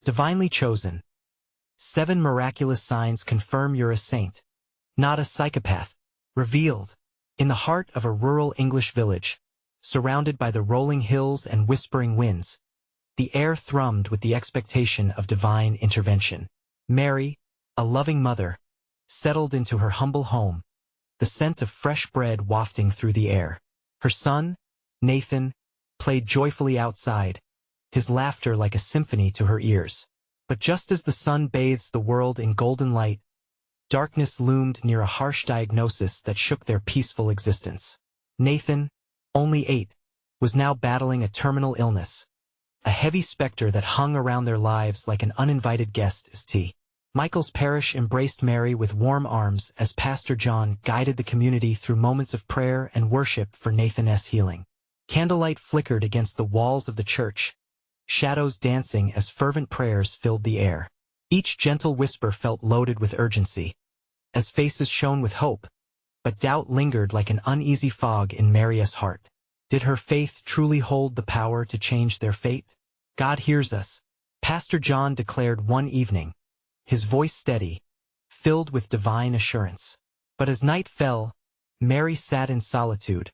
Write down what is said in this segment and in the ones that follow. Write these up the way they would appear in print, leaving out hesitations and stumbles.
Divinely chosen. 7 miraculous signs confirm you're a saint, not a psychopath. Revealed. In the heart of a rural English village, surrounded by the rolling hills and whispering winds, the air thrummed with the expectation of divine intervention. Mary, a loving mother, settled into her humble home, the scent of fresh bread wafting through the air. Her son, Nathan, played joyfully outside, his laughter like a symphony to her ears. But just as the sun bathes the world in golden light, darkness loomed near a harsh diagnosis that shook their peaceful existence. Nathan, only 8, was now battling a terminal illness, a heavy specter that hung around their lives like an uninvited guest as T. Michael's parish embraced Mary with warm arms as Pastor John guided the community through moments of prayer and worship for Nathan's healing. Candlelight flickered against the walls of the church, shadows dancing as fervent prayers filled the air. Each gentle whisper felt loaded with urgency, as faces shone with hope, but doubt lingered like an uneasy fog in Mary's heart. Did her faith truly hold the power to change their fate? God hears us, Pastor John declared one evening, his voice steady, filled with divine assurance. But as night fell, Mary sat in solitude,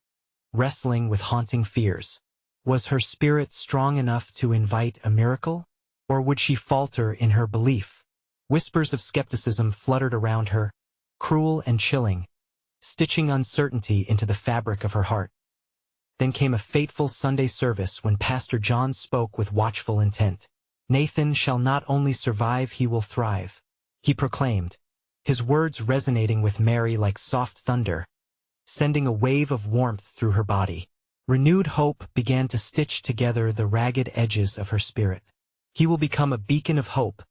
wrestling with haunting fears. Was her spirit strong enough to invite a miracle? Or would she falter in her belief? Whispers of skepticism fluttered around her, cruel and chilling, stitching uncertainty into the fabric of her heart. Then came a fateful Sunday service when Pastor John spoke with watchful intent. Nathan shall not only survive, he will thrive, he proclaimed, his words resonating with Mary like soft thunder, sending a wave of warmth through her body. Renewed hope began to stitch together the ragged edges of her spirit. He will become a beacon of hope,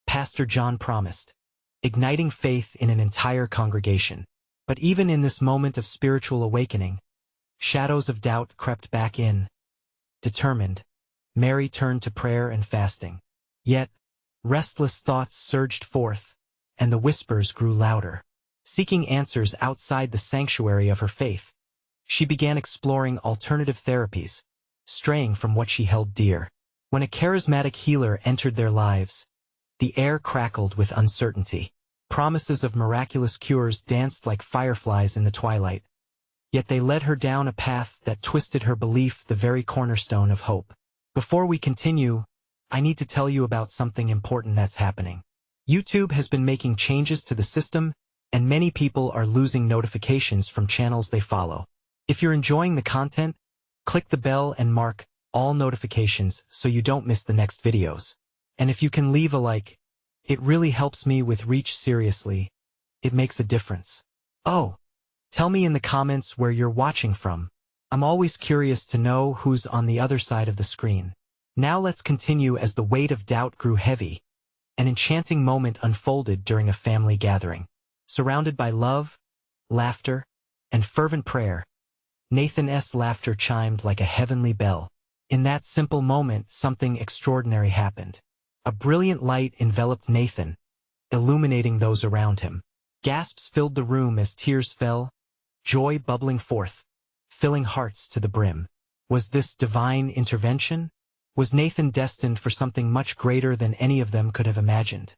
Pastor John promised, igniting faith in an entire congregation. But even in this moment of spiritual awakening, shadows of doubt crept back in. Determined, Mary turned to prayer and fasting. Yet, restless thoughts surged forth, and the whispers grew louder. Seeking answers outside the sanctuary of her faith, she began exploring alternative therapies, straying from what she held dear. When a charismatic healer entered their lives, the air crackled with uncertainty. Promises of miraculous cures danced like fireflies in the twilight, yet they led her down a path that twisted her belief, the very cornerstone of hope. Before we continue, I need to tell you about something important that's happening. YouTube has been making changes to the system, and many people are losing notifications from channels they follow. If you're enjoying the content, click the bell and mark all notifications so you don't miss the next videos. And if you can leave a like, it really helps me with reach. Seriously, it makes a difference. Oh, tell me in the comments where you're watching from. I'm always curious to know who's on the other side of the screen. Now let's continue. As the weight of doubt grew heavy, an enchanting moment unfolded during a family gathering. Surrounded by love, laughter, and fervent prayer, Nathan's laughter chimed like a heavenly bell. In that simple moment, something extraordinary happened. A brilliant light enveloped Nathan, illuminating those around him. Gasps filled the room as tears fell, joy bubbling forth, filling hearts to the brim. Was this divine intervention? Was Nathan destined for something much greater than any of them could have imagined?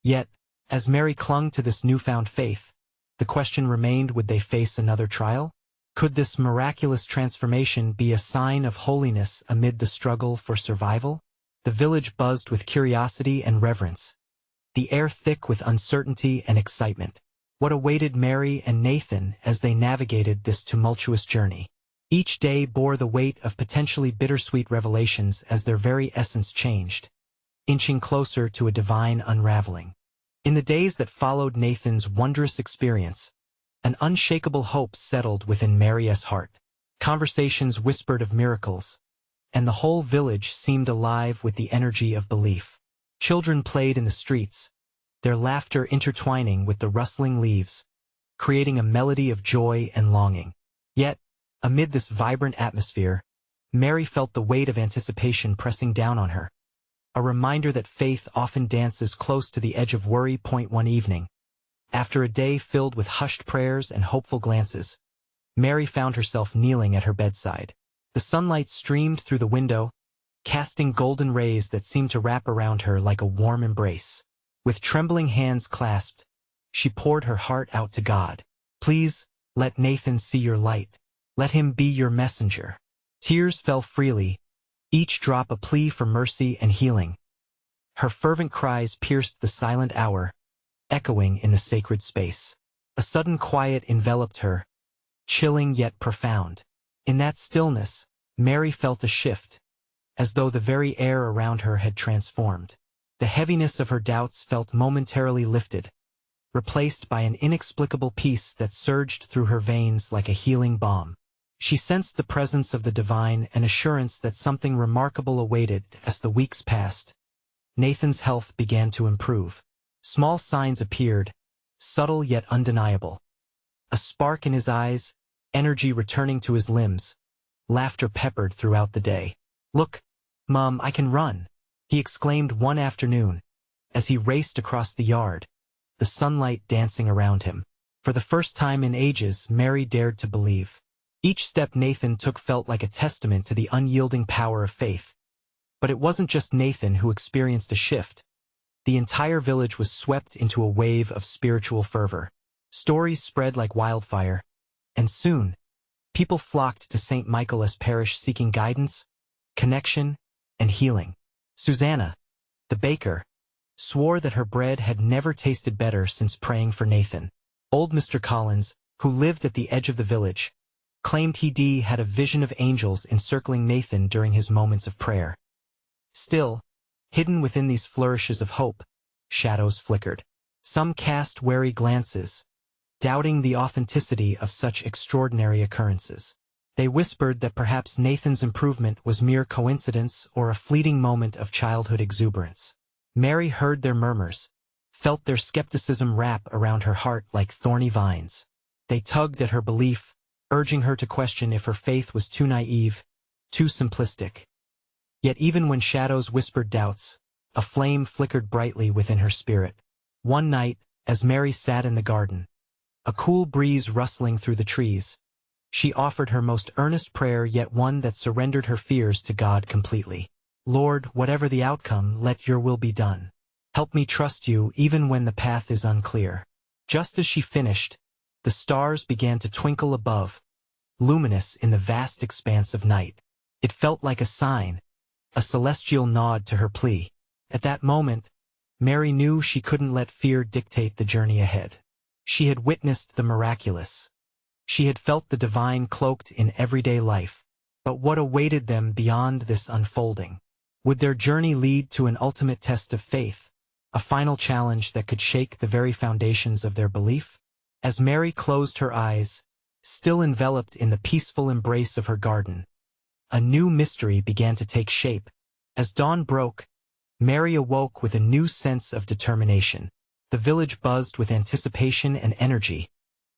Yet, as Mary clung to this newfound faith, the question remained: would they face another trial? Could this miraculous transformation be a sign of holiness amid the struggle for survival? The village buzzed with curiosity and reverence, the air thick with uncertainty and excitement. What awaited Mary and Nathan as they navigated this tumultuous journey? Each day bore the weight of potentially bittersweet revelations as their very essence changed, inching closer to a divine unraveling. In the days that followed Nathan's wondrous experience, an unshakable hope settled within Mary's heart. Conversations whispered of miracles, and the whole village seemed alive with the energy of belief. Children played in the streets, their laughter intertwining with the rustling leaves, creating a melody of joy and longing. Yet, amid this vibrant atmosphere, Mary felt the weight of anticipation pressing down on her, a reminder that faith often dances close to the edge of worry. One evening, after a day filled with hushed prayers and hopeful glances, Mary found herself kneeling at her bedside. The sunlight streamed through the window, casting golden rays that seemed to wrap around her like a warm embrace. With trembling hands clasped, she poured her heart out to God. Please, let Nathan see your light. Let him be your messenger. Tears fell freely, each drop a plea for mercy and healing. Her fervent cries pierced the silent hour, echoing in the sacred space. A sudden quiet enveloped her, chilling yet profound. In that stillness, Mary felt a shift, as though the very air around her had transformed. The heaviness of her doubts felt momentarily lifted, replaced by an inexplicable peace that surged through her veins like a healing balm. She sensed the presence of the divine and assurance that something remarkable awaited. As the weeks passed, Nathan's health began to improve. Small signs appeared, subtle yet undeniable. A spark in his eyes, energy returning to his limbs, laughter peppered throughout the day. "Look, Mom, I can run," he exclaimed one afternoon, as he raced across the yard, the sunlight dancing around him. For the first time in ages, Mary dared to believe. Each step Nathan took felt like a testament to the unyielding power of faith. But it wasn't just Nathan who experienced a shift. The entire village was swept into a wave of spiritual fervor. Stories spread like wildfire, and soon, people flocked to St. Michael's Parish seeking guidance, connection, and healing. Susanna, the baker, swore that her bread had never tasted better since praying for Nathan. Old Mr. Collins, who lived at the edge of the village, claimed he had a vision of angels encircling Nathan during his moments of prayer. Still, hidden within these flourishes of hope, shadows flickered. Some cast wary glances, doubting the authenticity of such extraordinary occurrences. They whispered that perhaps Nathan's improvement was mere coincidence or a fleeting moment of childhood exuberance. Mary heard their murmurs, felt their skepticism wrap around her heart like thorny vines. They tugged at her belief, urging her to question if her faith was too naive, too simplistic. Yet even when shadows whispered doubts, a flame flickered brightly within her spirit. One night, as Mary sat in the garden, a cool breeze rustling through the trees, she offered her most earnest prayer, yet one that surrendered her fears to God completely. "Lord, whatever the outcome, let your will be done. Help me trust you even when the path is unclear." Just as she finished, the stars began to twinkle above, luminous in the vast expanse of night. It felt like a sign, a celestial nod to her plea. At that moment, Mary knew she couldn't let fear dictate the journey ahead. She had witnessed the miraculous. She had felt the divine cloaked in everyday life. But what awaited them beyond this unfolding? Would their journey lead to an ultimate test of faith, a final challenge that could shake the very foundations of their belief? As Mary closed her eyes, still enveloped in the peaceful embrace of her garden, a new mystery began to take shape. As dawn broke, Mary awoke with a new sense of determination. The village buzzed with anticipation and energy,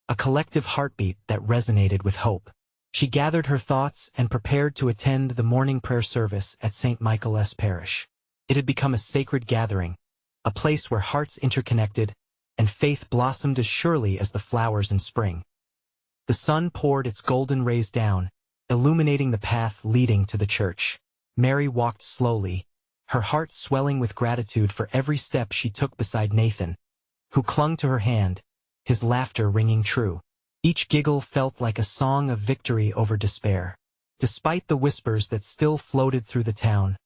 a collective heartbeat that resonated with hope. She gathered her thoughts and prepared to attend the morning prayer service at St. Michael's Parish. It had become a sacred gathering, a place where hearts interconnected and faith blossomed as surely as the flowers in spring. The sun poured its golden rays down, illuminating the path leading to the church. Mary walked slowly, her heart swelling with gratitude for every step she took beside Nathan, who clung to her hand, his laughter ringing true. Each giggle felt like a song of victory over despair. Despite the whispers that still floated through the town,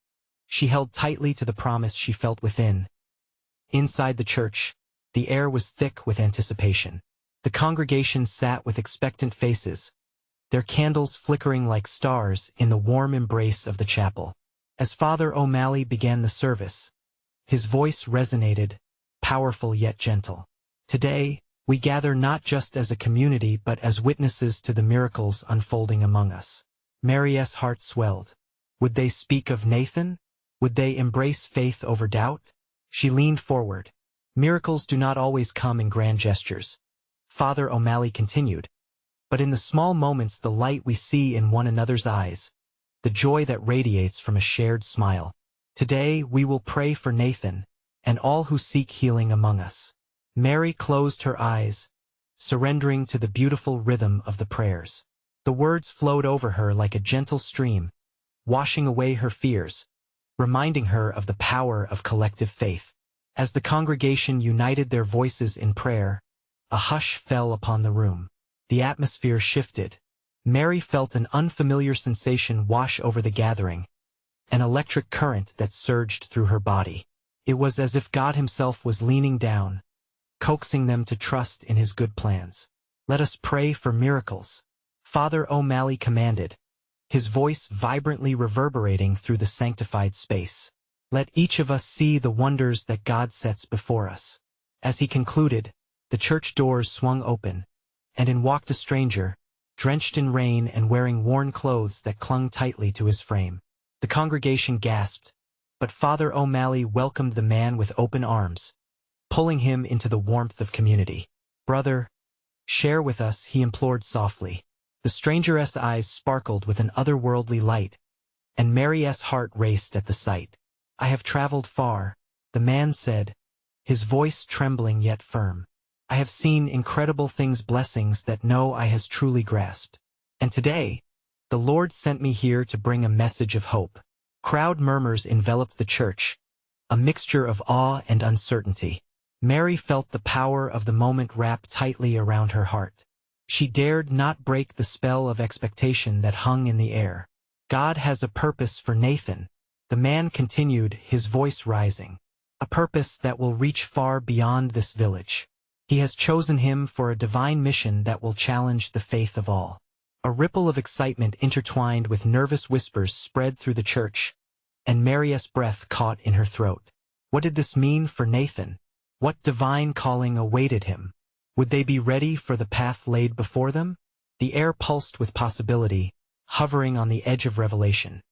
she held tightly to the promise she felt within. Inside the church, the air was thick with anticipation. The congregation sat with expectant faces, their candles flickering like stars in the warm embrace of the chapel. As Father O'Malley began the service, his voice resonated, powerful yet gentle. "Today, we gather not just as a community but as witnesses to the miracles unfolding among us." Mary's heart swelled. Would they speak of Nathan? Would they embrace faith over doubt? She leaned forward. "Miracles do not always come in grand gestures," Father O'Malley continued, "but in the small moments, the light we see in one another's eyes, the joy that radiates from a shared smile. Today we will pray for Nathan and all who seek healing among us." Mary closed her eyes, surrendering to the beautiful rhythm of the prayers. The words flowed over her like a gentle stream, washing away her fears, reminding her of the power of collective faith. As the congregation united their voices in prayer, a hush fell upon the room. The atmosphere shifted. Mary felt an unfamiliar sensation wash over the gathering, an electric current that surged through her body. It was as if God himself was leaning down, coaxing them to trust in his good plans. "Let us pray for miracles," Father O'Malley commanded, his voice vibrantly reverberating through the sanctified space. "Let each of us see the wonders that God sets before us." As he concluded, the church doors swung open, and in walked a stranger, drenched in rain and wearing worn clothes that clung tightly to his frame. The congregation gasped, but Father O'Malley welcomed the man with open arms, pulling him into the warmth of community. "Brother, share with us," he implored softly. The stranger's eyes sparkled with an otherworldly light, and Mary's heart raced at the sight. "I have traveled far," the man said, his voice trembling yet firm. "I have seen incredible things, blessings that no eye has truly grasped. And today, the Lord sent me here to bring a message of hope." Crowd murmurs enveloped the church, a mixture of awe and uncertainty. Mary felt the power of the moment wrap tightly around her heart. She dared not break the spell of expectation that hung in the air. "God has a purpose for Nathan," the man continued, his voice rising. "A purpose that will reach far beyond this village. He has chosen him for a divine mission that will challenge the faith of all." A ripple of excitement intertwined with nervous whispers spread through the church, and Mary's breath caught in her throat. What did this mean for Nathan? What divine calling awaited him? Would they be ready for the path laid before them? The air pulsed with possibility, hovering on the edge of revelation.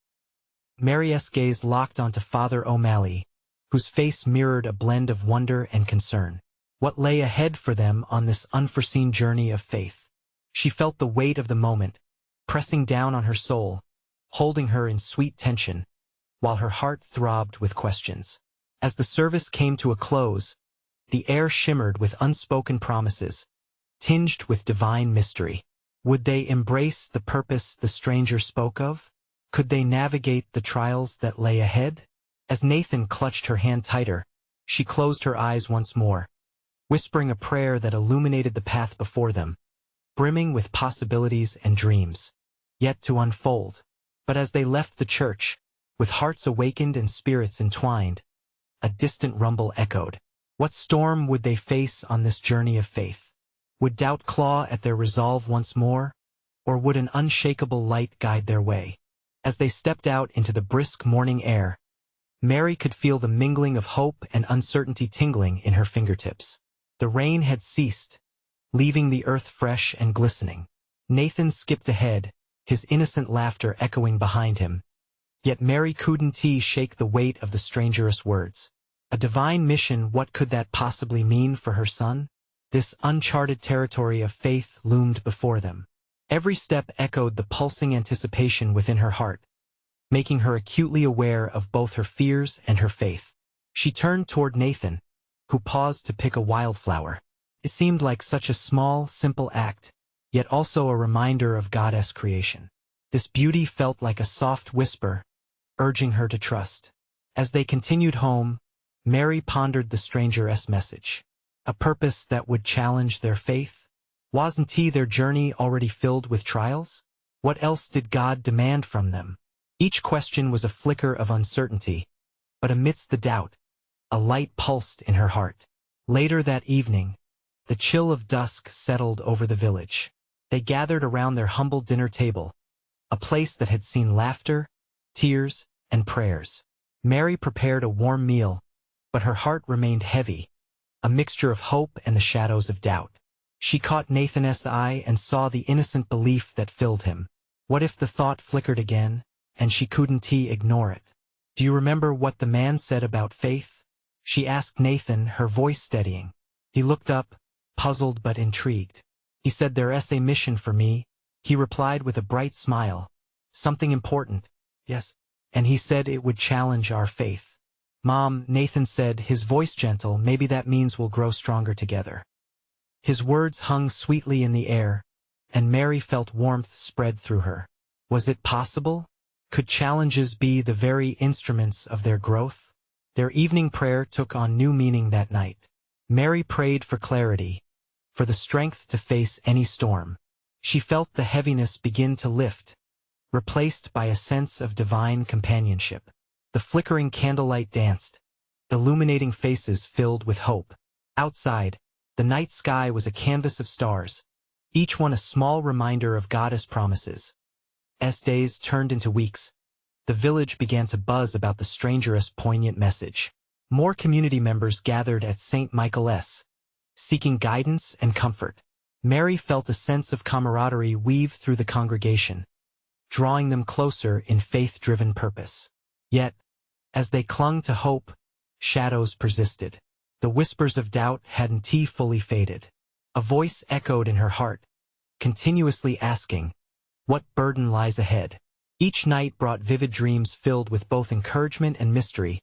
Mary's gaze locked onto Father O'Malley, whose face mirrored a blend of wonder and concern. What lay ahead for them on this unforeseen journey of faith? She felt the weight of the moment, pressing down on her soul, holding her in sweet tension, while her heart throbbed with questions. As the service came to a close, the air shimmered with unspoken promises, tinged with divine mystery. Would they embrace the purpose the stranger spoke of? Could they navigate the trials that lay ahead? As Nathan clutched her hand tighter, she closed her eyes once more, whispering a prayer that illuminated the path before them, brimming with possibilities and dreams, yet to unfold. But as they left the church, with hearts awakened and spirits entwined, a distant rumble echoed. What storm would they face on this journey of faith? Would doubt claw at their resolve once more, or would an unshakable light guide their way? As they stepped out into the brisk morning air, Mary could feel the mingling of hope and uncertainty tingling in her fingertips. The rain had ceased, leaving the earth fresh and glistening. Nathan skipped ahead, his innocent laughter echoing behind him. Yet Mary couldn't shake the weight of the stranger's words. A divine mission, what could that possibly mean for her son? This uncharted territory of faith loomed before them. Every step echoed the pulsing anticipation within her heart, making her acutely aware of both her fears and her faith. She turned toward Nathan, who paused to pick a wildflower. It seemed like such a small, simple act, yet also a reminder of God's creation. This beauty felt like a soft whisper, urging her to trust. As they continued home, Mary pondered the stranger's message. A purpose that would challenge their faith? Wasn't their journey already filled with trials? What else did God demand from them? Each question was a flicker of uncertainty, but amidst the doubt, a light pulsed in her heart. Later that evening, the chill of dusk settled over the village. They gathered around their humble dinner table, a place that had seen laughter, tears, and prayers. Mary prepared a warm meal, but her heart remained heavy, a mixture of hope and the shadows of doubt. She caught Nathan's eye and saw the innocent belief that filled him. What if the thought flickered again, and she couldn't ignore it? "Do you remember what the man said about faith?" she asked Nathan, her voice steadying. He looked up, puzzled but intrigued. "He said there's a mission for me," he replied with a bright smile. "Something important." "Yes. And he said it would challenge our faith." "Mom," Nathan said, his voice gentle, "maybe that means we'll grow stronger together." His words hung sweetly in the air, and Mary felt warmth spread through her. Was it possible? Could challenges be the very instruments of their growth? Their evening prayer took on new meaning that night. Mary prayed for clarity, for the strength to face any storm. She felt the heaviness begin to lift, replaced by a sense of divine companionship. The flickering candlelight danced, illuminating faces filled with hope. Outside, the night sky was a canvas of stars, each one a small reminder of Goddess promises. As days turned into weeks, the village began to buzz about the stranger's poignant message. More community members gathered at St. Michael's, seeking guidance and comfort. Mary felt a sense of camaraderie weave through the congregation, drawing them closer in faith-driven purpose. Yet, as they clung to hope, shadows persisted. The whispers of doubt hadn't fully faded. A voice echoed in her heart, continuously asking, "What burden lies ahead?" Each night brought vivid dreams filled with both encouragement and mystery,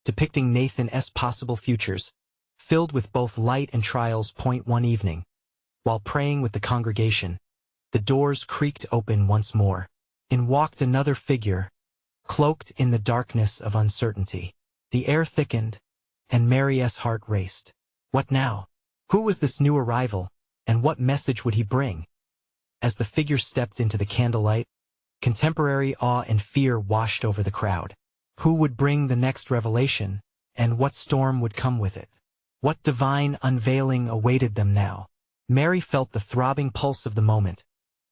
depicting Nathan's possible futures, filled with both light and trials. One evening, while praying with the congregation, the doors creaked open once more. In walked another figure, cloaked in the darkness of uncertainty. The air thickened, and Mary's heart raced. What now? Who was this new arrival, and what message would he bring? As the figure stepped into the candlelight, contemporary awe and fear washed over the crowd. Who would bring the next revelation, and what storm would come with it? What divine unveiling awaited them now? Mary felt the throbbing pulse of the moment,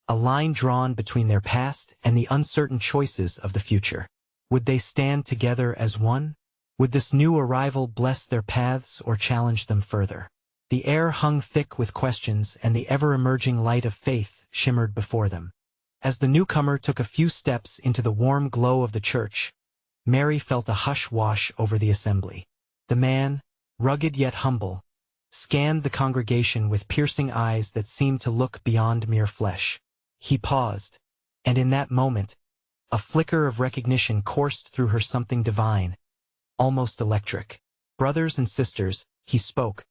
a line drawn between their past and the uncertain choices of the future. Would they stand together as one? Would this new arrival bless their paths or challenge them further? The air hung thick with questions, and the ever-emerging light of faith shimmered before them. As the newcomer took a few steps into the warm glow of the church, Mary felt a hush wash over the assembly. The man, rugged yet humble, scanned the congregation with piercing eyes that seemed to look beyond mere flesh. He paused, and in that moment, a flicker of recognition coursed through her, something divine, almost electric. "Brothers and sisters," he spoke,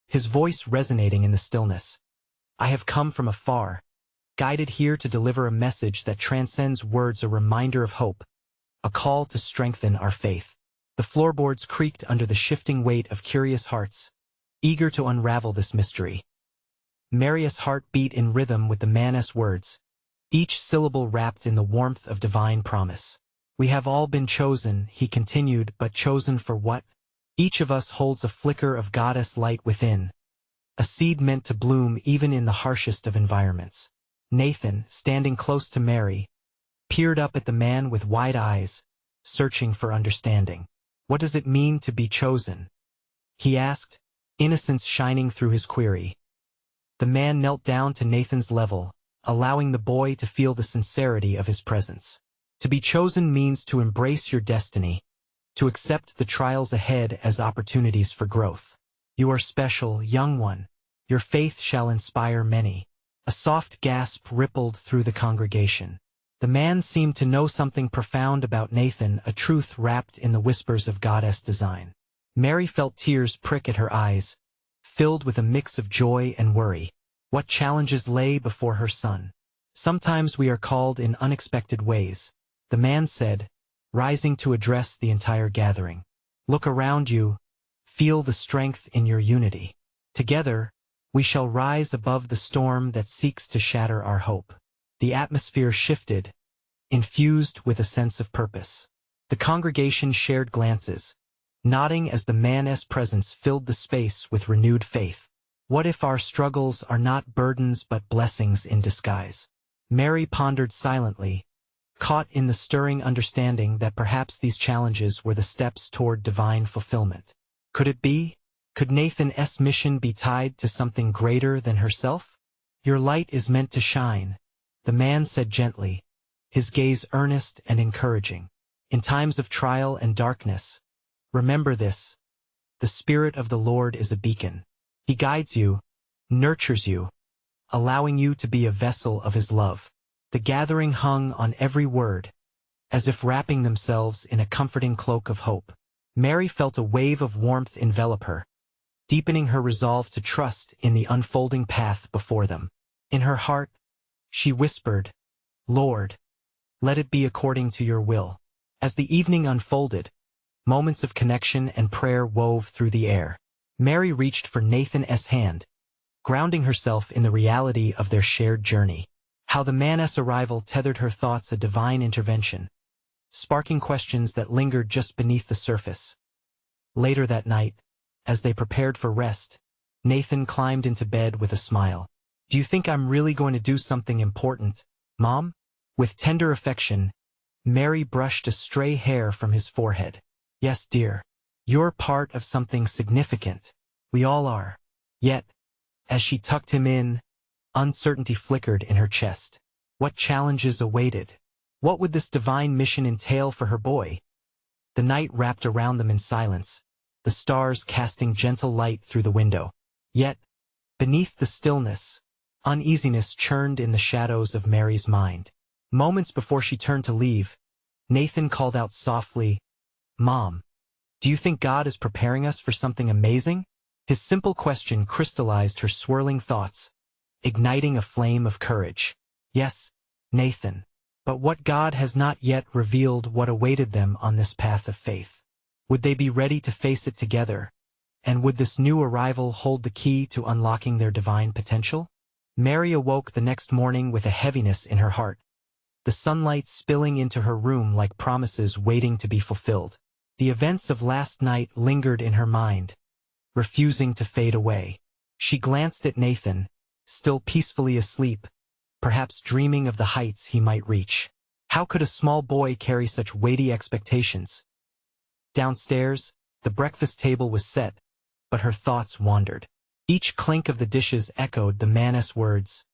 his voice resonating in the stillness. "I have come from afar, guided here to deliver a message that transcends words, a reminder of hope, a call to strengthen our faith." The floorboards creaked under the shifting weight of curious hearts, eager to unravel this mystery. Mary's heart beat in rhythm with the man's words, each syllable wrapped in the warmth of divine promise. "We have all been chosen," he continued, "but chosen for what? Each of us holds a flicker of Goddess light within, a seed meant to bloom even in the harshest of environments." Nathan, standing close to Mary, peered up at the man with wide eyes, searching for understanding. "What does it mean to be chosen?" he asked, innocence shining through his query. The man knelt down to Nathan's level, allowing the boy to feel the sincerity of his presence. "To be chosen means to embrace your destiny, to accept the trials ahead as opportunities for growth. You are special, young one. Your faith shall inspire many." A soft gasp rippled through the congregation. The man seemed to know something profound about Nathan, a truth wrapped in the whispers of Goddess design. Mary felt tears prick at her eyes, filled with a mix of joy and worry. What challenges lay before her son? "Sometimes we are called in unexpected ways," the man said, rising to address the entire gathering. "Look around you, feel the strength in your unity. Together, we shall rise above the storm that seeks to shatter our hope." The atmosphere shifted, infused with a sense of purpose. The congregation shared glances, nodding as the man's presence filled the space with renewed faith. What if our struggles are not burdens but blessings in disguise? Mary pondered silently, caught in the stirring understanding that perhaps these challenges were the steps toward divine fulfillment. Could it be? Could Nathan's mission be tied to something greater than herself? "Your light is meant to shine," the man said gently, his gaze earnest and encouraging. "In times of trial and darkness, remember this: the Spirit of the Lord is a beacon. He guides you, nurtures you, allowing you to be a vessel of His love." The gathering hung on every word, as if wrapping themselves in a comforting cloak of hope. Mary felt a wave of warmth envelop her, deepening her resolve to trust in the unfolding path before them. In her heart, she whispered, "Lord, Let it be according to your will. As the evening unfolded, moments of connection and prayer wove through the air. Mary reached for Nathan's hand, grounding herself in the reality of their shared journey. How the man's arrival tethered her thoughts a divine intervention, sparking questions that lingered just beneath the surface. Later that night, as they prepared for rest, Nathan climbed into bed with a smile. Do you think I'm really going to do something important, Mom? With tender affection, Mary brushed a stray hair from his forehead. Yes, dear. You're part of something significant. We all are. Yet, as she tucked him in, uncertainty flickered in her chest. What challenges awaited? What would this divine mission entail for her boy? The night wrapped around them in silence, the stars casting gentle light through the window. Yet, beneath the stillness, uneasiness churned in the shadows of Mary's mind. Moments before she turned to leave, Nathan called out softly, Mom, do you think God is preparing us for something amazing? His simple question crystallized her swirling thoughts, igniting a flame of courage. Yes, Nathan. But what God has not yet revealed what awaited them on this path of faith. Would they be ready to face it together? And would this new arrival hold the key to unlocking their divine potential? Mary awoke the next morning with a heaviness in her heart, the sunlight spilling into her room like promises waiting to be fulfilled. The events of last night lingered in her mind, refusing to fade away. She glanced at Nathan, still peacefully asleep, perhaps dreaming of the heights he might reach. How could a small boy carry such weighty expectations? Downstairs, the breakfast table was set, but her thoughts wandered. Each clink of the dishes echoed the man's words.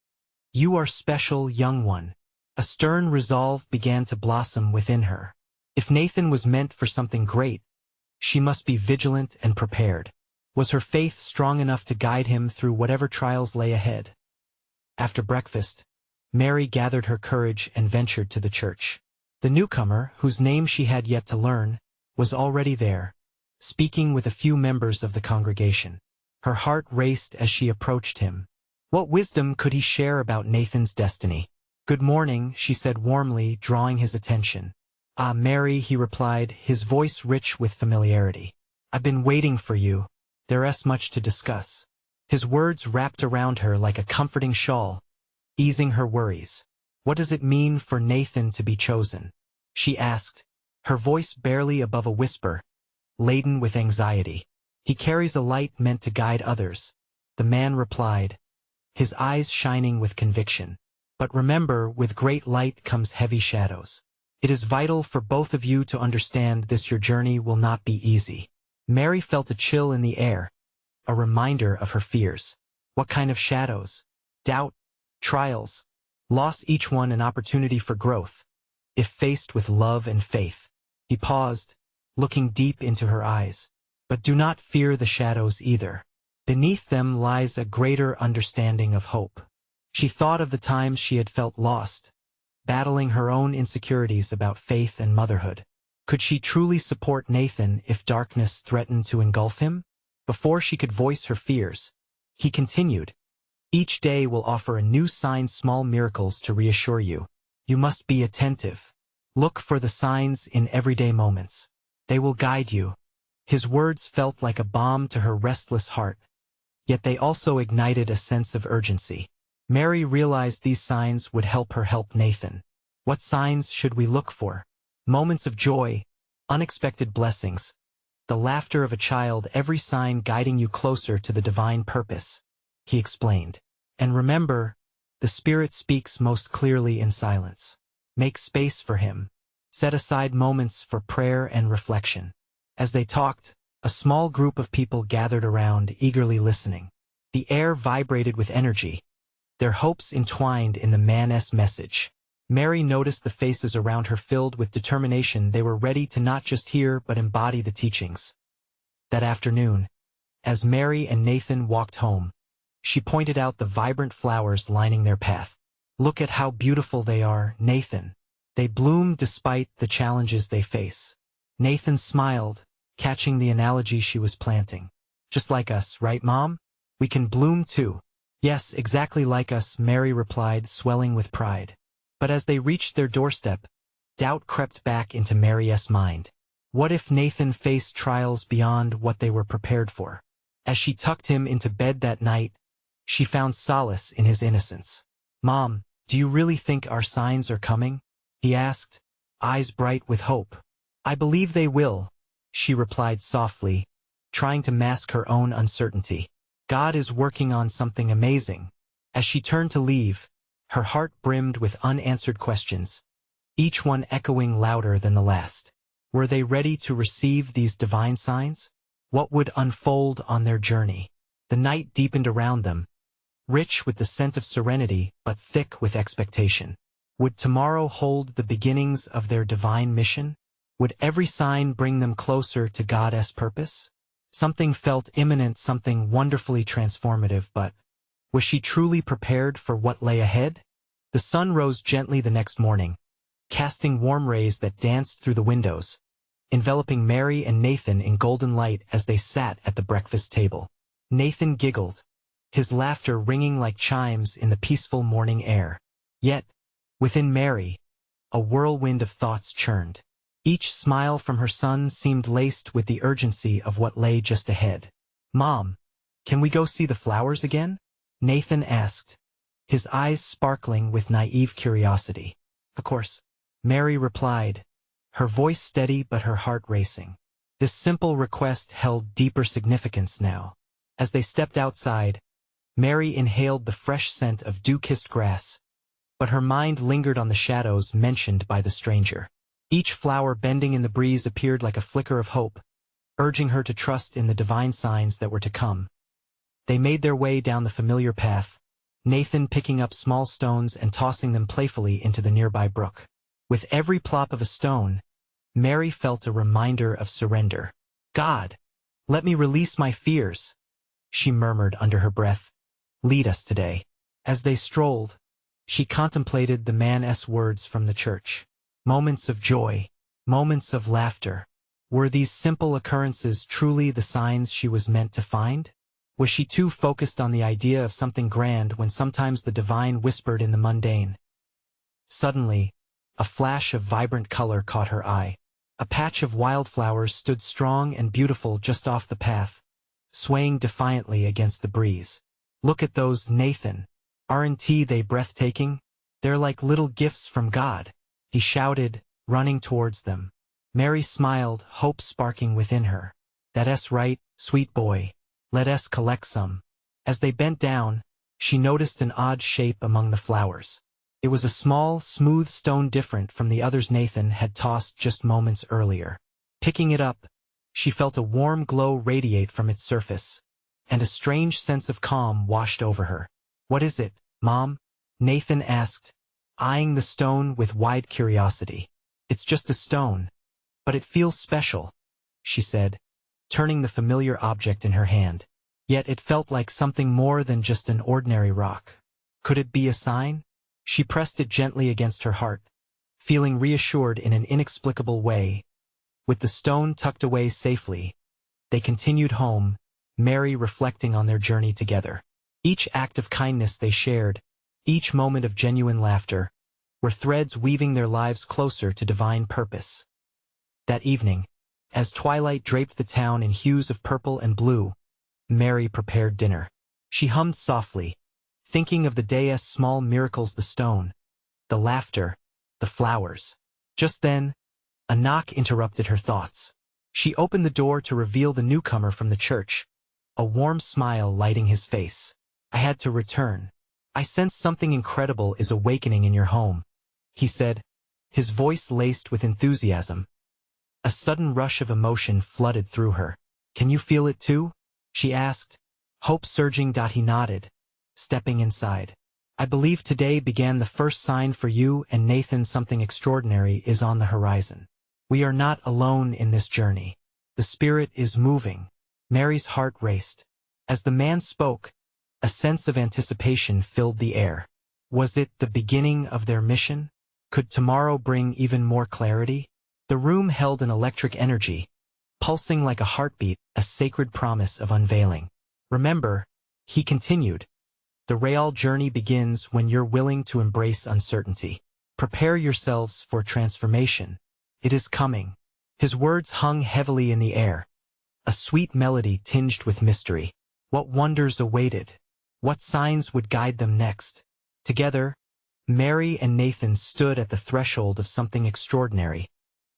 You are special, young one. A stern resolve began to blossom within her. If Nathan was meant for something great, she must be vigilant and prepared. Was her faith strong enough to guide him through whatever trials lay ahead? After breakfast, Mary gathered her courage and ventured to the church. The newcomer, whose name she had yet to learn, was already there, speaking with a few members of the congregation. Her heart raced as she approached him. What wisdom could he share about Nathan's destiny? Good morning, she said warmly, drawing his attention. Ah, Mary, he replied, his voice rich with familiarity. I've been waiting for you. There's much to discuss. His words wrapped around her like a comforting shawl, easing her worries. What does it mean for Nathan to be chosen? She asked, her voice barely above a whisper, laden with anxiety. He carries a light meant to guide others, the man replied, his eyes shining with conviction. But remember, with great light comes heavy shadows. It is vital for both of you to understand this. Your journey will not be easy. Mary felt a chill in the air, a reminder of her fears. What kind of shadows? Doubt, trials, loss, each one an opportunity for growth, if faced with love and faith. He paused, looking deep into her eyes. But do not fear the shadows either. Beneath them lies a greater understanding of hope. She thought of the times she had felt lost, battling her own insecurities about faith and motherhood. Could she truly support Nathan if darkness threatened to engulf him? Before she could voice her fears, he continued, each day will offer a new sign, small miracles to reassure you. You must be attentive. Look for the signs in everyday moments. They will guide you. His words felt like a balm to her restless heart, yet they also ignited a sense of urgency. Mary realized these signs would help her help Nathan. What signs should we look for? Moments of joy, unexpected blessings, the laughter of a child, every sign guiding you closer to the divine purpose, he explained. And remember, the Spirit speaks most clearly in silence. Make space for him. Set aside moments for prayer and reflection. As they talked, a small group of people gathered around, eagerly listening. The air vibrated with energy, their hopes entwined in the man's message. Mary noticed the faces around her filled with determination. They were ready to not just hear but embody the teachings. That afternoon, as Mary and Nathan walked home, she pointed out the vibrant flowers lining their path. Look at how beautiful they are, Nathan. They bloom despite the challenges they face. Nathan smiled, catching the analogy she was planting. Just like us, right, Mom? We can bloom too. Yes, exactly like us, Mary replied, swelling with pride. But as they reached their doorstep, doubt crept back into Mary's mind. What if Nathan faced trials beyond what they were prepared for? As she tucked him into bed that night, she found solace in his innocence. "Mom, do you really think our signs are coming?" he asked, eyes bright with hope. "I believe they will," she replied softly, trying to mask her own uncertainty. "God is working on something amazing." As she turned to leave, her heart brimmed with unanswered questions, each one echoing louder than the last. Were they ready to receive these divine signs? What would unfold on their journey? The night deepened around them, rich with the scent of serenity but thick with expectation. Would tomorrow hold the beginnings of their divine mission? Would every sign bring them closer to God's purpose? Something felt imminent, something wonderfully transformative, but was she truly prepared for what lay ahead? The sun rose gently the next morning, casting warm rays that danced through the windows, enveloping Mary and Nathan in golden light as they sat at the breakfast table. Nathan giggled, his laughter ringing like chimes in the peaceful morning air. Yet, within Mary, a whirlwind of thoughts churned. Each smile from her son seemed laced with the urgency of what lay just ahead. "Mom, can we go see the flowers again?" Nathan asked, his eyes sparkling with naive curiosity. "Of course," Mary replied, her voice steady but her heart racing. This simple request held deeper significance now. As they stepped outside, Mary inhaled the fresh scent of dew-kissed grass, but her mind lingered on the shadows mentioned by the stranger. Each flower bending in the breeze appeared like a flicker of hope, urging her to trust in the divine signs that were to come. They made their way down the familiar path, Nathan picking up small stones and tossing them playfully into the nearby brook. With every plop of a stone, Mary felt a reminder of surrender. "God, let me release my fears," she murmured under her breath. "Lead us today." As they strolled, she contemplated the man's words from the church. Moments of joy, moments of laughter. Were these simple occurrences truly the signs she was meant to find? Was she too focused on the idea of something grand when sometimes the divine whispered in the mundane? Suddenly, a flash of vibrant color caught her eye. A patch of wildflowers stood strong and beautiful just off the path, swaying defiantly against the breeze. "Look at those, Nathan. Aren't they breathtaking? They're like little gifts from God," he shouted, running towards them. Mary smiled, hope sparking within her. "That's right, sweet boy. Let us collect some." As they bent down, she noticed an odd shape among the flowers. It was a small, smooth stone different from the others Nathan had tossed just moments earlier. Picking it up, she felt a warm glow radiate from its surface, and a strange sense of calm washed over her. "What is it, Mom?" Nathan asked, eyeing the stone with wide curiosity. "It's just a stone, but it feels special," she said, turning the familiar object in her hand. Yet it felt like something more than just an ordinary rock. Could it be a sign? She pressed it gently against her heart, feeling reassured in an inexplicable way. With the stone tucked away safely, they continued home, Mary reflecting on their journey together. Each act of kindness they shared, each moment of genuine laughter, were threads weaving their lives closer to divine purpose. That evening, as twilight draped the town in hues of purple and blue, Mary prepared dinner. She hummed softly, thinking of the day's small miracles, the stone, the laughter, the flowers. Just then, a knock interrupted her thoughts. She opened the door to reveal the newcomer from the church, a warm smile lighting his face. "I had to return. I sense something incredible is awakening in your home," he said, his voice laced with enthusiasm. A sudden rush of emotion flooded through her. "Can you feel it too?" she asked, hope surging. He nodded, stepping inside. "I believe today began the first sign for you and Nathan. Something extraordinary is on the horizon. We are not alone in this journey. The Spirit is moving." Mary's heart raced. As the man spoke, a sense of anticipation filled the air. Was it the beginning of their mission? Could tomorrow bring even more clarity? The room held an electric energy, pulsing like a heartbeat, a sacred promise of unveiling. "Remember," he continued, "the real journey begins when you're willing to embrace uncertainty. Prepare yourselves for transformation. It is coming. His words hung heavily in the air, a sweet melody tinged with mystery. What wonders awaited? What signs would guide them next? Together, Mary and Nathan stood at the threshold of something extraordinary,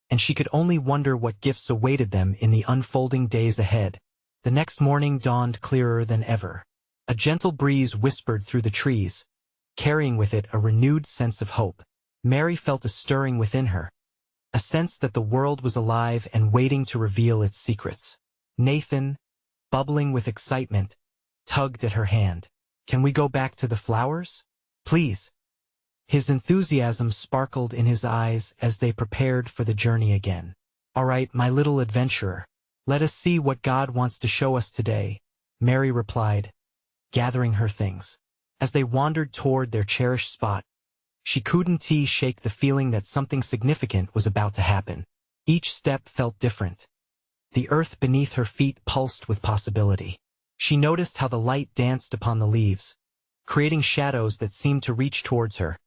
and she could only wonder what gifts awaited them in the unfolding days ahead. The next morning dawned clearer than ever. A gentle breeze whispered through the trees, carrying with it a renewed sense of hope. Mary felt a stirring within her, a sense that the world was alive and waiting to reveal its secrets. Nathan, bubbling with excitement, tugged at her hand. Can we go back to the flowers? Please. His enthusiasm sparkled in his eyes as they prepared for the journey again. All right, my little adventurer. Let us see what God wants to show us today, Mary replied, gathering her things. As they wandered toward their cherished spot, she couldn't shake the feeling that something significant was about to happen. Each step felt different. The earth beneath her feet pulsed with possibility. She noticed how the light danced upon the leaves, creating shadows that seemed to reach towards her,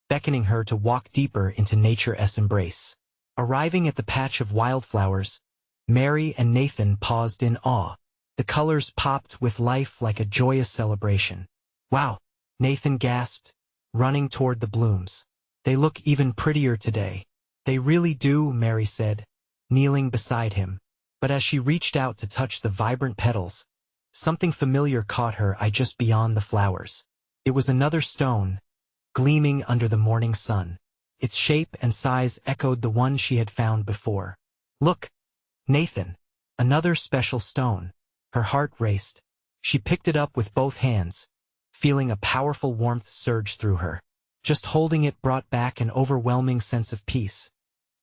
beckoning her to walk deeper into nature's embrace. Arriving at the patch of wildflowers, Mary and Nathan paused in awe. The colors popped with life like a joyous celebration. Wow, Nathan gasped, running toward the blooms. They look even prettier today. They really do, Mary said, kneeling beside him. But as she reached out to touch the vibrant petals, something familiar caught her eye just beyond the flowers. It was another stone, gleaming under the morning sun. Its shape and size echoed the one she had found before. Look, Nathan, another special stone. Her heart raced. She picked it up with both hands, feeling a powerful warmth surge through her. Just holding it brought back an overwhelming sense of peace,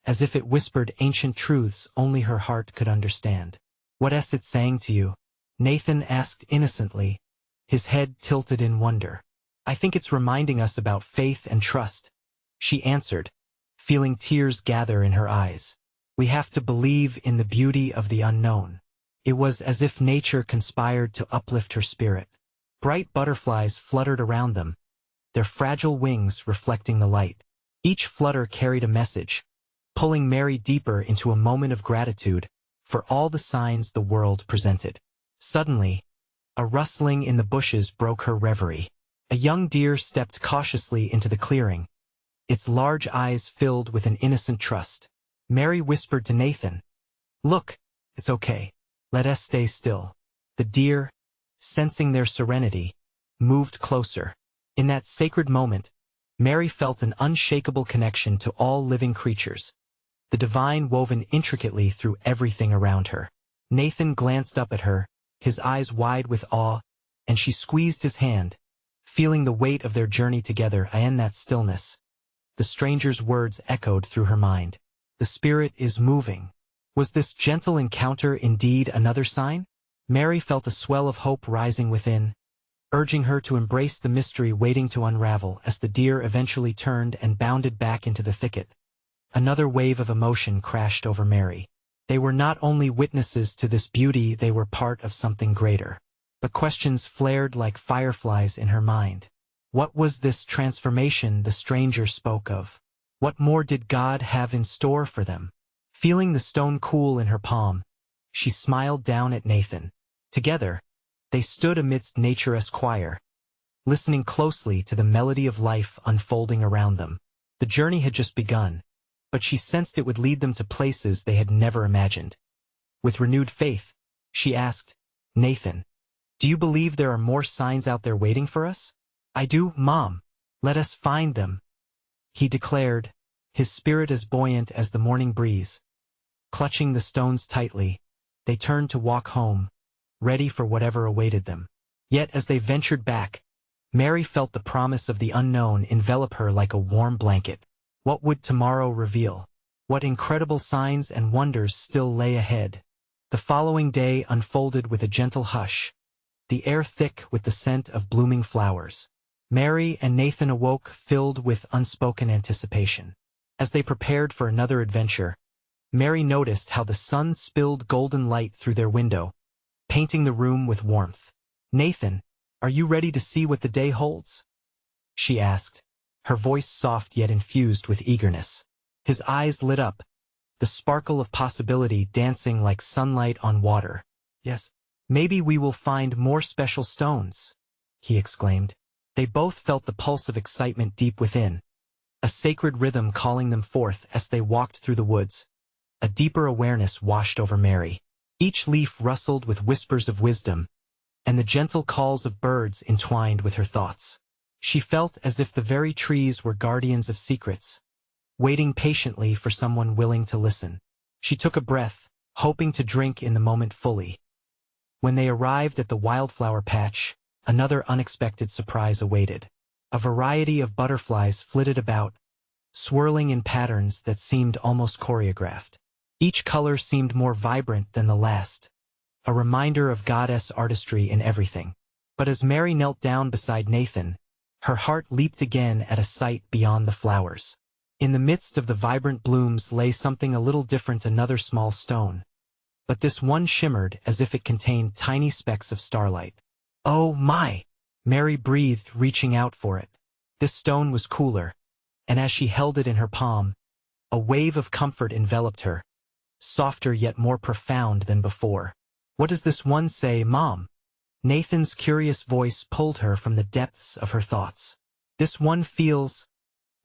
as if it whispered ancient truths only her heart could understand. What's it saying to you? Nathan asked innocently, his head tilted in wonder. I think it's reminding us about faith and trust, she answered, feeling tears gather in her eyes. We have to believe in the beauty of the unknown. It was as if nature conspired to uplift her spirit. Bright butterflies fluttered around them, their fragile wings reflecting the light. Each flutter carried a message, pulling Mary deeper into a moment of gratitude for all the signs the world presented. Suddenly, a rustling in the bushes broke her reverie. A young deer stepped cautiously into the clearing, its large eyes filled with an innocent trust. Mary whispered to Nathan, "Look, it's okay. Let us stay still." The deer, sensing their serenity, moved closer. In that sacred moment, Mary felt an unshakable connection to all living creatures, the divine woven intricately through everything around her. Nathan glanced up at her, his eyes wide with awe, and she squeezed his hand, feeling the weight of their journey together. In that stillness, the stranger's words echoed through her mind. The spirit is moving. Was this gentle encounter indeed another sign? Mary felt a swell of hope rising within, urging her to embrace the mystery waiting to unravel. As the deer eventually turned and bounded back into the thicket, another wave of emotion crashed over Mary. They were not only witnesses to this beauty, they were part of something greater. But questions flared like fireflies in her mind. What was this transformation the stranger spoke of? What more did God have in store for them? Feeling the stone cool in her palm, she smiled down at Nathan. Together, they stood amidst nature's choir, listening closely to the melody of life unfolding around them. The journey had just begun, but she sensed it would lead them to places they had never imagined. With renewed faith, she asked, "Nathan, do you believe there are more signs out there waiting for us?" "I do, Mom. Let us find them," he declared, his spirit as buoyant as the morning breeze. Clutching the stones tightly, they turned to walk home, ready for whatever awaited them. Yet as they ventured back, Mary felt the promise of the unknown envelop her like a warm blanket. What would tomorrow reveal? What incredible signs and wonders still lay ahead? The following day unfolded with a gentle hush, the air thick with the scent of blooming flowers. Mary and Nathan awoke filled with unspoken anticipation. As they prepared for another adventure, Mary noticed how the sun spilled golden light through their window, painting the room with warmth. "Nathan, are you ready to see what the day holds?" she asked, her voice soft yet infused with eagerness. His eyes lit up, the sparkle of possibility dancing like sunlight on water. "Yes, maybe we will find more special stones," he exclaimed. They both felt the pulse of excitement deep within, a sacred rhythm calling them forth as they walked through the woods. A deeper awareness washed over Mary. Each leaf rustled with whispers of wisdom, and the gentle calls of birds entwined with her thoughts. She felt as if the very trees were guardians of secrets, waiting patiently for someone willing to listen. She took a breath, hoping to drink in the moment fully. When they arrived at the wildflower patch, another unexpected surprise awaited. A variety of butterflies flitted about, swirling in patterns that seemed almost choreographed. Each color seemed more vibrant than the last, a reminder of goddess artistry in everything. But as Mary knelt down beside Nathan, her heart leaped again at a sight beyond the flowers. In the midst of the vibrant blooms lay something a little different, another small stone. But this one shimmered as if it contained tiny specks of starlight. "Oh my!" Mary breathed, reaching out for it. This stone was cooler, and as she held it in her palm, a wave of comfort enveloped her, softer yet more profound than before. "What does this one say, Mom?" Nathan's curious voice pulled her from the depths of her thoughts. "This one feels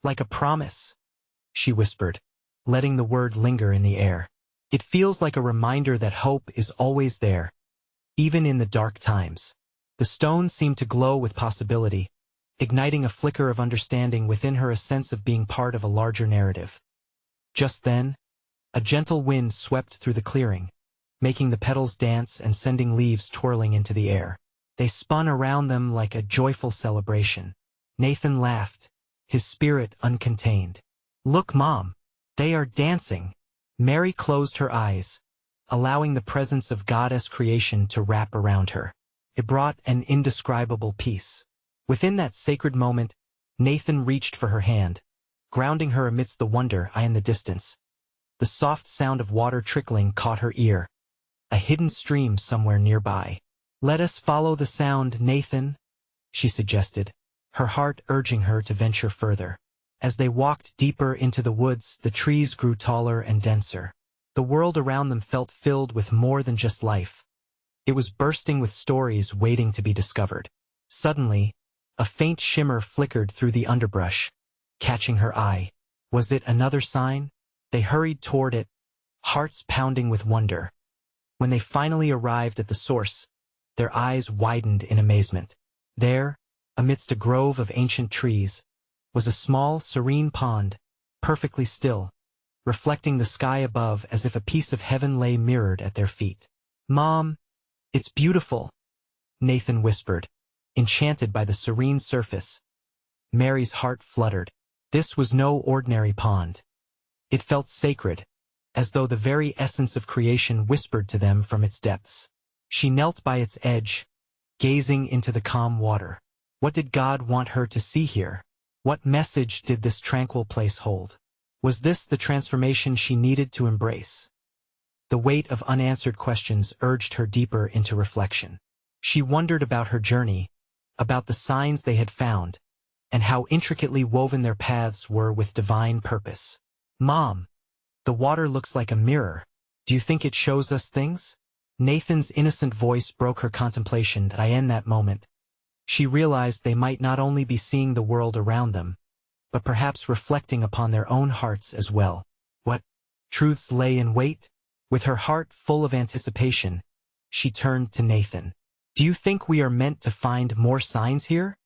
like a promise," she whispered, letting the word linger in the air. "It feels like a reminder that hope is always there, even in the dark times." The stone seemed to glow with possibility, igniting a flicker of understanding within her, a sense of being part of a larger narrative. Just then, a gentle wind swept through the clearing, making the petals dance and sending leaves twirling into the air. They spun around them like a joyful celebration. Nathan laughed, his spirit uncontained. "Look, Mom, they are dancing." Mary closed her eyes, allowing the presence of goddess creation to wrap around her. It brought an indescribable peace. Within that sacred moment, Nathan reached for her hand, grounding her amidst the wonder in the distance. The soft sound of water trickling caught her ear, a hidden stream somewhere nearby. "Let us follow the sound, Nathan," she suggested, her heart urging her to venture further. As they walked deeper into the woods, the trees grew taller and denser. The world around them felt filled with more than just life. It was bursting with stories waiting to be discovered. Suddenly, a faint shimmer flickered through the underbrush, catching her eye. Was it another sign? They hurried toward it, hearts pounding with wonder. When they finally arrived at the source, their eyes widened in amazement. There, amidst a grove of ancient trees, was a small, serene pond, perfectly still, reflecting the sky above as if a piece of heaven lay mirrored at their feet. "Mom, it's beautiful," Nathan whispered, enchanted by the serene surface. Mary's heart fluttered. This was no ordinary pond. It felt sacred, as though the very essence of creation whispered to them from its depths. She knelt by its edge, gazing into the calm water. What did God want her to see here? What message did this tranquil place hold? Was this the transformation she needed to embrace? The weight of unanswered questions urged her deeper into reflection. She wondered about her journey, about the signs they had found, and how intricately woven their paths were with divine purpose. "Mom, the water looks like a mirror. Do you think it shows us things?" Nathan's innocent voice broke her contemplation. In that moment, she realized they might not only be seeing the world around them, but perhaps reflecting upon their own hearts as well. What truths lay in wait? With her heart full of anticipation, she turned to Nathan. "Do you think we are meant to find more signs here?"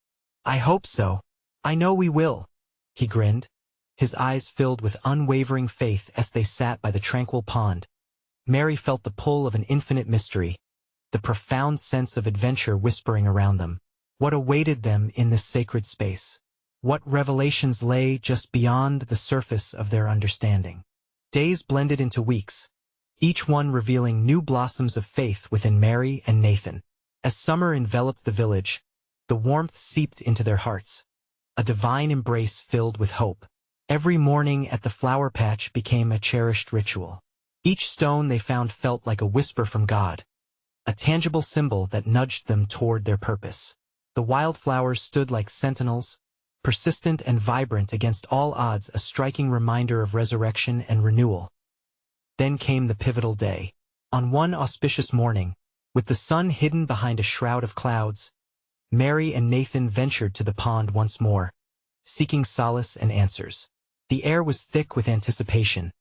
"I hope so. I know we will," he grinned, his eyes filled with unwavering faith as they sat by the tranquil pond. Mary felt the pull of an infinite mystery, the profound sense of adventure whispering around them. What awaited them in this sacred space? What revelations lay just beyond the surface of their understanding? Days blended into weeks, each one revealing new blossoms of faith within Mary and Nathan. As summer enveloped the village, the warmth seeped into their hearts, a divine embrace filled with hope. Every morning at the flower patch became a cherished ritual. Each stone they found felt like a whisper from God, a tangible symbol that nudged them toward their purpose. The wildflowers stood like sentinels, persistent and vibrant against all odds, a striking reminder of resurrection and renewal. Then came the pivotal day. On one auspicious morning, with the sun hidden behind a shroud of clouds, Mary and Nathan ventured to the pond once more, seeking solace and answers. The air was thick with anticipation,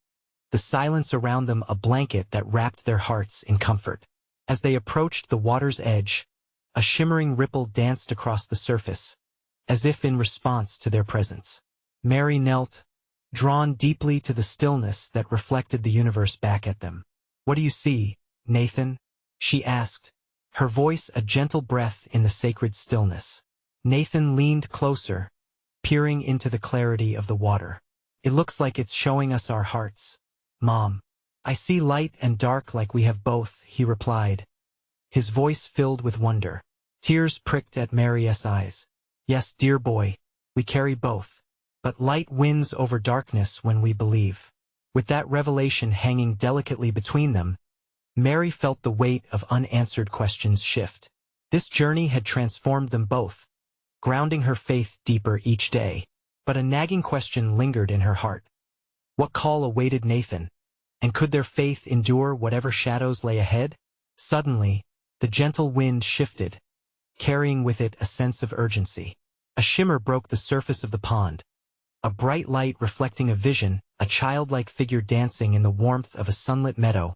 the silence around them a blanket that wrapped their hearts in comfort. As they approached the water's edge, a shimmering ripple danced across the surface, as if in response to their presence. Mary knelt, drawn deeply to the stillness that reflected the universe back at them. "What do you see, Nathan?" she asked, her voice a gentle breath in the sacred stillness. Nathan leaned closer, peering into the clarity of the water. "It looks like it's showing us our hearts, Mom." "I see light and dark like we have both," he replied, his voice filled with wonder. Tears pricked at Mary's eyes. "Yes, dear boy, we carry both. But light wins over darkness when we believe." With that revelation hanging delicately between them, Mary felt the weight of unanswered questions shift. This journey had transformed them both, grounding her faith deeper each day. But a nagging question lingered in her heart. What call awaited Nathan? And could their faith endure whatever shadows lay ahead? Suddenly, the gentle wind shifted, carrying with it a sense of urgency. A shimmer broke the surface of the pond, a bright light reflecting a vision, a childlike figure dancing in the warmth of a sunlit meadow,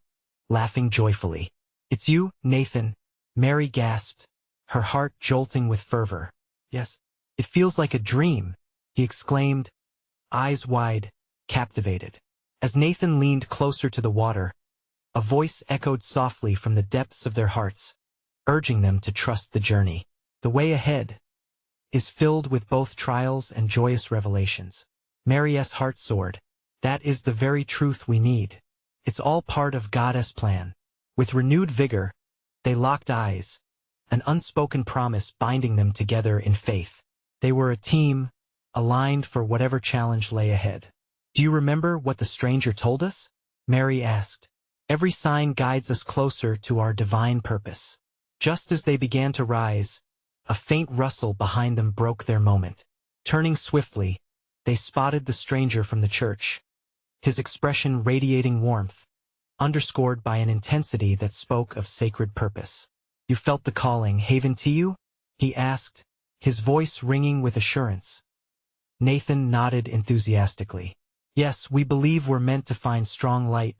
laughing joyfully. "It's you, Nathan," Mary gasped, her heart jolting with fervor. "Yes, it feels like a dream," he exclaimed, eyes wide, captivated. As Nathan leaned closer to the water, a voice echoed softly from the depths of their hearts, urging them to trust the journey. The way ahead is filled with both trials and joyous revelations. Mary's heart soared. That is the very truth we need. It's all part of God's plan. With renewed vigor, they locked eyes, an unspoken promise binding them together in faith. They were a team, aligned for whatever challenge lay ahead. "Do you remember what the stranger told us?" Mary asked. "Every sign guides us closer to our divine purpose." Just as they began to rise, a faint rustle behind them broke their moment. Turning swiftly, they spotted the stranger from the church, his expression radiating warmth, underscored by an intensity that spoke of sacred purpose. "You felt the calling, haven't you?" he asked, his voice ringing with assurance. Nathan nodded enthusiastically. "Yes, we believe we're meant to find strong light,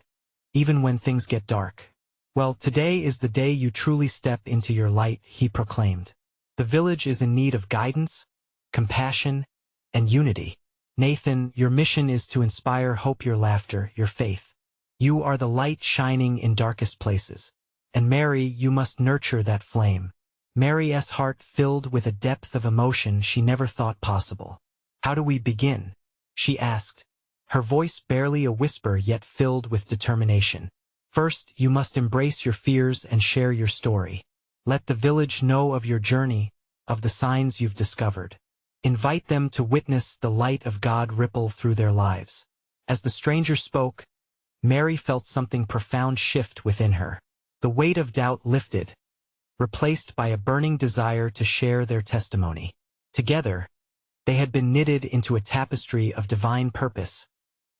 even when things get dark." "Well, today is the day you truly step into your light," he proclaimed. "The village is in need of guidance, compassion, and unity. Nathan, your mission is to inspire hope, your laughter, your faith. You are the light shining in darkest places. And Mary, you must nurture that flame." Mary's heart filled with a depth of emotion she never thought possible. "How do we begin?" she asked, her voice barely a whisper yet filled with determination. "First, you must embrace your fears and share your story. Let the village know of your journey, of the signs you've discovered. Invite them to witness the light of God ripple through their lives." As the stranger spoke, Mary felt something profound shift within her. The weight of doubt lifted, replaced by a burning desire to share their testimony. Together, they had been knitted into a tapestry of divine purpose,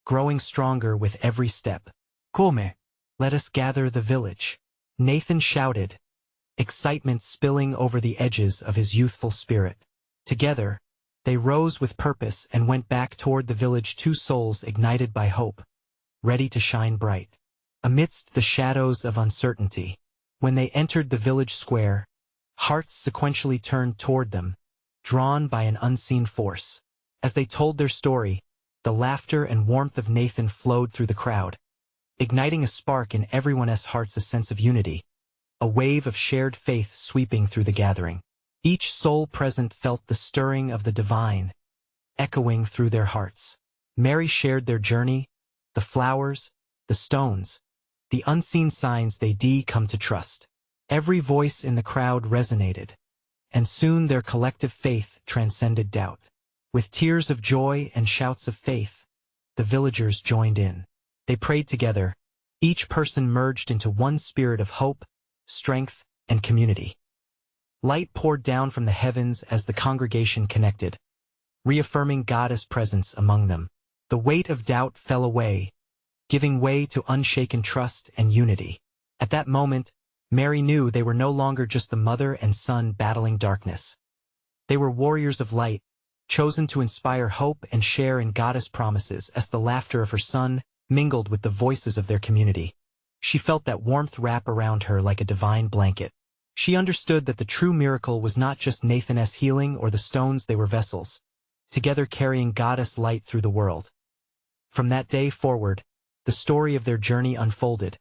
growing stronger with every step. "Come, let us gather the village," Nathan shouted, excitement spilling over the edges of his youthful spirit. Together, they rose with purpose and went back toward the village, two souls ignited by hope, ready to shine bright. Amidst the shadows of uncertainty, when they entered the village square, hearts sequentially turned toward them, drawn by an unseen force. As they told their story, the laughter and warmth of Nathan flowed through the crowd, igniting a spark in everyone's hearts, a sense of unity, a wave of shared faith sweeping through the gathering. Each soul present felt the stirring of the divine, echoing through their hearts. Mary shared their journey, the flowers, the stones, the unseen signs they'd come to trust. Every voice in the crowd resonated, and soon their collective faith transcended doubt. With tears of joy and shouts of faith, the villagers joined in. They prayed together, each person merged into one spirit of hope, strength, and community. Light poured down from the heavens as the congregation connected, reaffirming God's presence among them. The weight of doubt fell away, giving way to unshaken trust and unity. At that moment, Mary knew they were no longer just the mother and son battling darkness. They were warriors of light, chosen to inspire hope and share in God's promises as the laughter of her son mingled with the voices of their community. She felt that warmth wrap around her like a divine blanket. She understood that the true miracle was not just Nathan's healing or the stones they were vessels, together carrying God's light through the world. From that day forward, the story of their journey unfolded,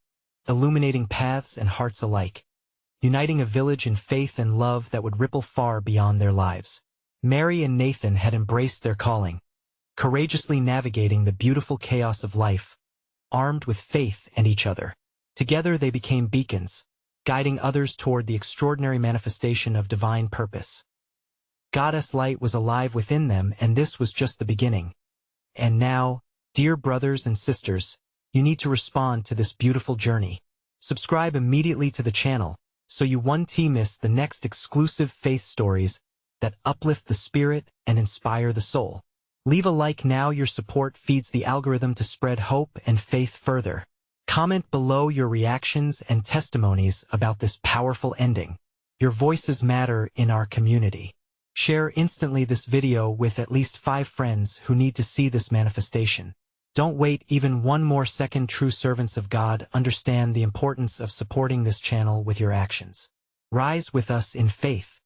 illuminating paths and hearts alike, uniting a village in faith and love that would ripple far beyond their lives. Mary and Nathan had embraced their calling, courageously navigating the beautiful chaos of life, armed with faith and each other. Together they became beacons, guiding others toward the extraordinary manifestation of divine purpose. God's light was alive within them, and this was just the beginning. And now, dear brothers and sisters, you need to respond to this beautiful journey. Subscribe immediately to the channel, so you won't miss the next exclusive faith stories that uplift the spirit and inspire the soul. Leave a like now. Your support feeds the algorithm to spread hope and faith further. Comment below your reactions and testimonies about this powerful ending. Your voices matter in our community. Share instantly this video with at least 5 friends who need to see this manifestation. Don't wait even one more second. True servants of God understand the importance of supporting this channel with your actions. Rise with us in faith.